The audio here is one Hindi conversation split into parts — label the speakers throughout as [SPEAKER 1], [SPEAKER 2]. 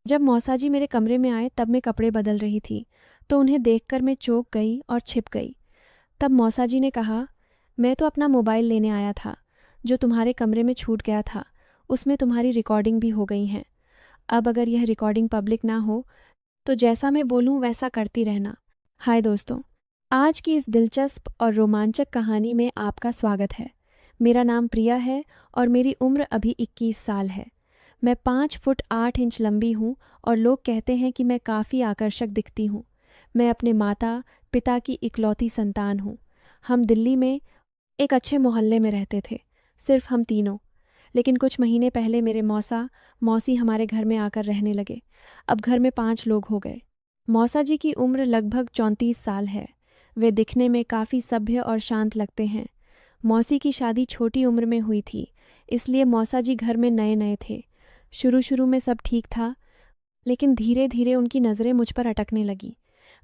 [SPEAKER 1] जब मौसा जी मेरे कमरे में आए तब मैं कपड़े बदल रही थी, तो उन्हें देखकर मैं चौंक गई और छिप गई। तब मौसा जी ने कहा, मैं तो अपना मोबाइल लेने आया था, जो तुम्हारे कमरे में छूट गया था। उसमें तुम्हारी रिकॉर्डिंग भी हो गई हैं। अब अगर यह रिकॉर्डिंग पब्लिक ना हो तो जैसा मैं बोलूं वैसा करती रहना। हाय दोस्तों, आज की इस दिलचस्प और रोमांचक कहानी में आपका स्वागत है। मेरा नाम प्रिया है और मेरी उम्र अभी 21 साल है। मैं 5 फुट 8 इंच लंबी हूँ और लोग कहते हैं कि मैं काफ़ी आकर्षक दिखती हूँ। मैं अपने माता पिता की इकलौती संतान हूँ। हम दिल्ली में एक अच्छे मोहल्ले में रहते थे, सिर्फ हम तीनों। लेकिन कुछ महीने पहले मेरे मौसा मौसी हमारे घर में आकर रहने लगे। अब घर में 5 लोग हो गए। मौसा जी की उम्र लगभग 34 साल है। वे दिखने में काफ़ी सभ्य और शांत लगते हैं। मौसी की शादी छोटी उम्र में हुई थी, इसलिए मौसा जी घर में नए नए थे। शुरू शुरू में सब ठीक था, लेकिन धीरे धीरे उनकी नज़रें मुझ पर अटकने लगीं।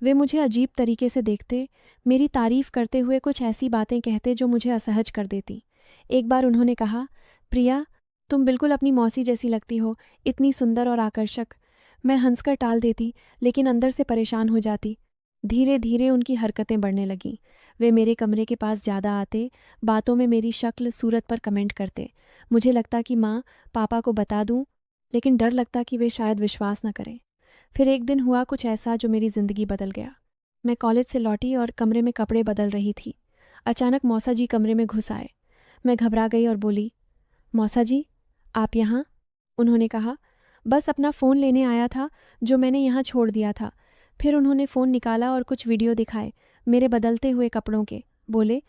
[SPEAKER 1] वे मुझे अजीब तरीके से देखते, मेरी तारीफ करते हुए कुछ ऐसी बातें कहते जो मुझे असहज कर देती। एक बार उन्होंने कहा, प्रिया, तुम बिल्कुल अपनी मौसी जैसी लगती हो, इतनी सुंदर और आकर्षक। मैं हंसकर टाल देती, लेकिन अंदर से परेशान हो जाती। धीरे धीरे उनकी हरकतें बढ़ने लगीं। वे मेरे कमरे के पास ज़्यादा आते, बातों में मेरी शक्ल सूरत पर कमेंट करते। मुझे लगता कि माँ पापा को बता दूँ, लेकिन डर लगता कि वे शायद विश्वास न करें। फिर एक दिन हुआ कुछ ऐसा जो मेरी ज़िंदगी बदल गया। मैं कॉलेज से लौटी और कमरे में कपड़े बदल रही थी। अचानक मौसा जी कमरे में घुस आए। मैं घबरा गई और बोली, मौसा जी, आप यहाँ? उन्होंने कहा, बस अपना फ़ोन लेने आया था, जो मैंने यहाँ छोड़ दिया था। फिर उन्होंने फ़ोन निकाला और कुछ वीडियो दिखाए, मेरे बदलते हुए कपड़ों के। बोले,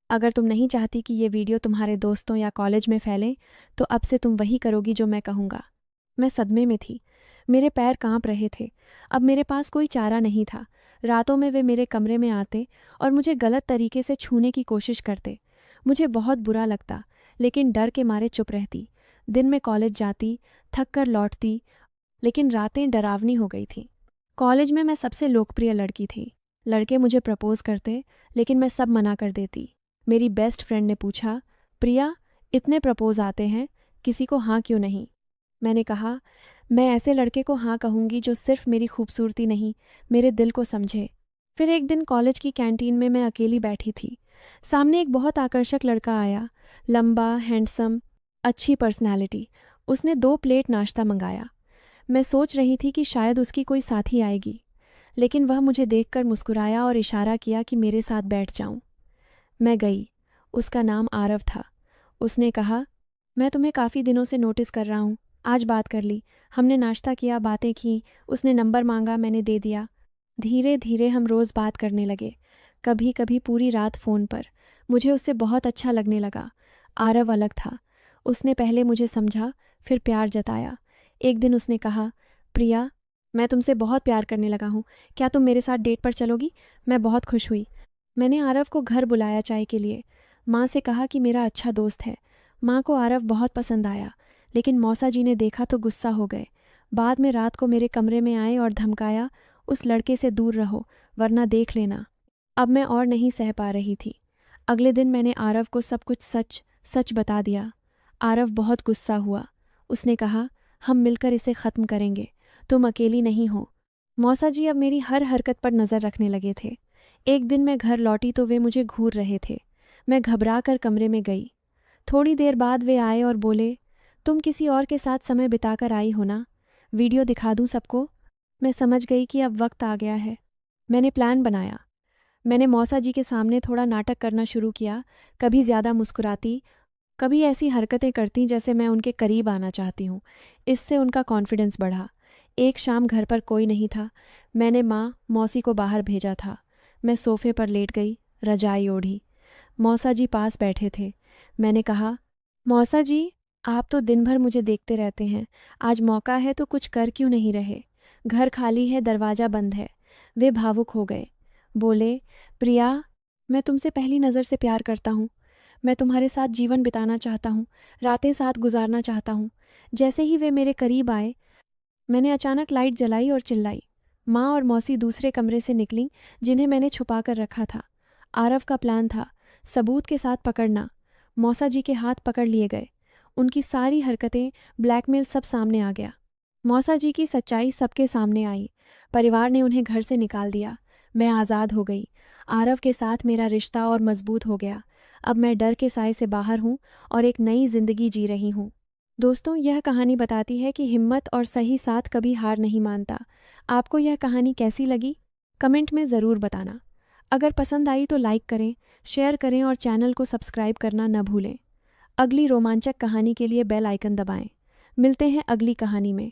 [SPEAKER 1] अगर तुम नहीं चाहती कि ये वीडियो तुम्हारे दोस्तों या कॉलेज में फैलें, तो अब से तुम वही करोगी जो मैं कहूँगा। मैं सदमे में थी। मेरे पैर कांप रहे थे। अब मेरे पास कोई चारा नहीं था। रातों में वे मेरे कमरे में आते और मुझे गलत तरीके से छूने की कोशिश करते। मुझे बहुत बुरा लगता, लेकिन डर के मारे चुप रहती। दिन में कॉलेज जाती, थक कर लौटती, लेकिन रातें डरावनी हो गई थीं। कॉलेज में मैं सबसे लोकप्रिय लड़की थी। लड़के मुझे प्रपोज करते, लेकिन मैं सब मना कर देती। मेरी बेस्ट फ्रेंड ने पूछा, प्रिया, इतने प्रपोज आते हैं, किसी को हाँ क्यों नहीं? मैंने कहा, मैं ऐसे लड़के को हाँ कहूँगी जो सिर्फ मेरी खूबसूरती नहीं, मेरे दिल को समझे। फिर एक दिन कॉलेज की कैंटीन में मैं अकेली बैठी थी। सामने एक बहुत आकर्षक लड़का आया, लंबा, हैंडसम, अच्छी पर्सनैलिटी। उसने 2 प्लेट नाश्ता मंगाया। मैं सोच रही थी कि शायद उसकी कोई साथी आएगी, लेकिन वह मुझे देखकर मुस्कुराया और इशारा किया कि मेरे साथ बैठ जाऊं। मैं गई। उसका नाम आरव था। उसने कहा, मैं तुम्हें काफ़ी दिनों से नोटिस कर रहा हूँ। आज बात कर ली। हमने नाश्ता किया, बातें की। उसने नंबर मांगा, मैंने दे दिया। धीरे धीरे हम रोज़ बात करने लगे, कभी कभी पूरी रात फ़ोन पर। मुझे उससे बहुत अच्छा लगने लगा। आरव अलग था। उसने पहले मुझे समझा, फिर प्यार जताया। एक दिन उसने कहा, प्रिया, मैं तुमसे बहुत प्यार करने लगा हूँ। क्या तुम मेरे साथ डेट पर चलोगी? मैं बहुत खुश हुई। मैंने आरव को घर बुलाया चाय के लिए। माँ से कहा कि मेरा अच्छा दोस्त है। माँ को आरव बहुत पसंद आया, लेकिन मौसा जी ने देखा तो गुस्सा हो गए। बाद में रात को मेरे कमरे में आए और धमकाया, उस लड़के से दूर रहो, वरना देख लेना। अब मैं और नहीं सह पा रही थी। अगले दिन मैंने आरव को सब कुछ सच सच बता दिया। आरव बहुत गुस्सा हुआ। उसने कहा, हम मिलकर इसे ख़त्म करेंगे। तुम अकेली नहीं हो। मौसा जी अब मेरी हर हरकत पर नज़र रखने लगे थे। एक दिन मैं घर लौटी तो वे मुझे घूर रहे थे। मैं घबरा कर कमरे में गई। थोड़ी देर बाद वे आए और बोले, तुम किसी और के साथ समय बिताकर आई हो ना? वीडियो दिखा दूं सबको? मैं समझ गई कि अब वक्त आ गया है। मैंने प्लान बनाया। मैंने मौसा जी के सामने थोड़ा नाटक करना शुरू किया। कभी ज़्यादा मुस्कुराती, कभी ऐसी हरकतें करती जैसे मैं उनके करीब आना चाहती हूँ। इससे उनका कॉन्फिडेंस बढ़ा। एक शाम घर पर कोई नहीं था। मैंने माँ मौसी को बाहर भेजा था। मैं सोफे पर लेट गई, रजाई ओढ़ी। मौसा जी पास बैठे थे। मैंने कहा, मौसा जी, आप तो दिन भर मुझे देखते रहते हैं। आज मौका है तो कुछ कर क्यों नहीं रहे? घर खाली है, दरवाज़ा बंद है। वे भावुक हो गए। बोले, प्रिया, मैं तुमसे पहली नज़र से प्यार करता हूँ। मैं तुम्हारे साथ जीवन बिताना चाहता हूँ, रातें साथ गुजारना चाहता हूँ। जैसे ही वे मेरे करीब आए, मैंने अचानक लाइट जलाई और चिल्लाई। माँ और मौसी दूसरे कमरे से निकलीं, जिन्हें मैंने छुपा कर रखा था। आरव का प्लान था, सबूत के साथ पकड़ना। मौसा जी के हाथ पकड़ लिए गए। उनकी सारी हरकतें, ब्लैकमेल सब सामने आ गया। मौसा जी की सच्चाई सबके सामने आई। परिवार ने उन्हें घर से निकाल दिया। मैं आज़ाद हो गई। आरव के साथ मेरा रिश्ता और मजबूत हो गया। अब मैं डर के साए से बाहर हूँ और एक नई जिंदगी जी रही हूँ। दोस्तों, यह कहानी बताती है कि हिम्मत और सही साथ कभी हार नहीं मानता। आपको यह कहानी कैसी लगी? कमेंट में ज़रूर बताना। अगर पसंद आई तो लाइक करें, शेयर करें और चैनल को सब्सक्राइब करना न भूलें। अगली रोमांचक कहानी के लिए बेल आइकन दबाएं। मिलते हैं अगली कहानी में।